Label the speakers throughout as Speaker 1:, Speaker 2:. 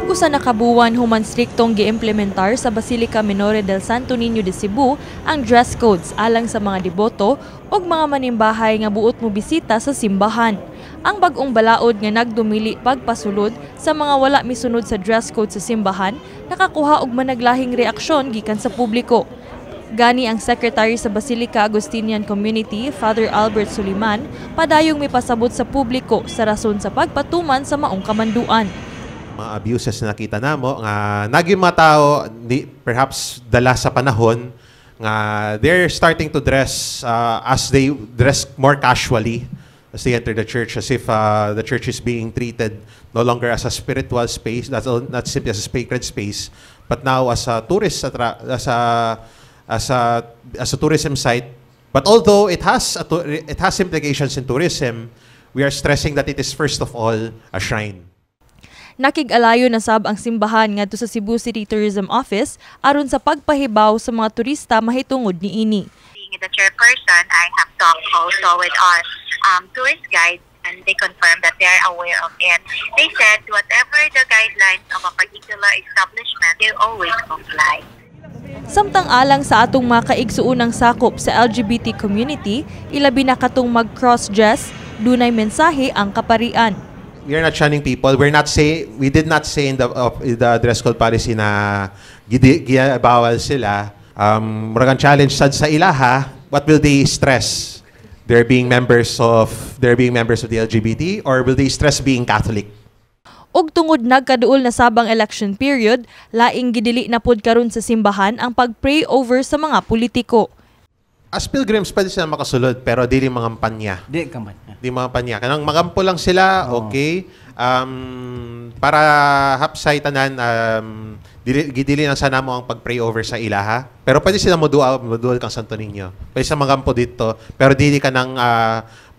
Speaker 1: Usa na kabuwan human striktong giimplementar sa Basilica Minore del Santo Niño de Cebu ang dress codes alang sa mga deboto ug mga manimbahay nga buot mo bisita sa simbahan. Ang bag-ong balaod nga nagdumili pagpasulod sa mga wala misunod sa dress code sa simbahan nakakuha og managlahing reaksyon gikan sa publiko. Gani ang Secretary sa Basilica Agustinian Community, Father Albert Suliman, padayong may pasabot sa publiko sa rason sa pagpatuman sa maong kamanduan.
Speaker 2: Mga abuses na nakita namo nga naging mga tao perhaps dala sa panahon nga they're starting to dress as they dress more casually as they enter the church, as if the church is being treated no longer as a spiritual space, not simply as a sacred space, but now as a tourist as a tourism site. But although it has implications in tourism, we are stressing that it is first of all a shrine.
Speaker 1: Nakig-alayo na sab ang simbahan ngadto sa Cebu City Tourism Office aron sa pagpahibaw sa mga turista mahitungod niini.
Speaker 3: Being the chairperson, I have talked also with our tourist guides and they confirmed that they are aware of it. They said whatever the guidelines of a particular establishment, they always comply.
Speaker 1: Samtang alang sa atong mga kaigsuunang sakop sa LGBT community, ilabi na katong mag-cross-dress, dunay mensahe ang kaparian.
Speaker 2: We are not shunning people. We did not say in the dress code policy na bawal sila. Muragang challenge sad sa ilaha. What will they stress? They're being members of the LGBT, or will they stress being Catholic?
Speaker 1: Og tungod nagkaduol na sabang election period, laing gidili na pud karon sa simbahan ang pag-pray over sa mga politiko.
Speaker 2: As pilgrims, pwede sila makasulod, pero dili mangampanya.
Speaker 4: Di kaman.
Speaker 2: Di mangampanya. Kanang magampo lang sila, okay. Para hapsay tanan, gidili lang sana mo ang pag-pray over sa ilaha. Pero pwede sila modual kang Santo Niño. Pwede sila magampo dito, pero dili ka nang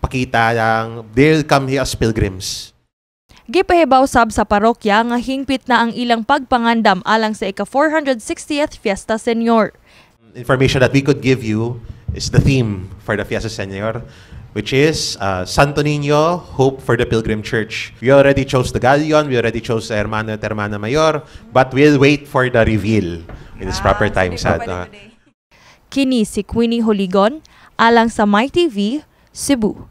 Speaker 2: pakita ng they'll come here as pilgrims.
Speaker 1: Gipahibaw sab sa parokya nga hingpit na ang ilang pagpangandam alang sa ika-460th Fiesta Senior.
Speaker 2: Information that we could give you is the theme for the Fiesta Senior, which is Santo Niño, Hope for the Pilgrim Church. We already chose the galleon, we already chose the Hermano at Hermana Mayor, but we'll wait for the reveal in its proper time. Kini si Queenie Holigon, alang sa MyTV, Cebu.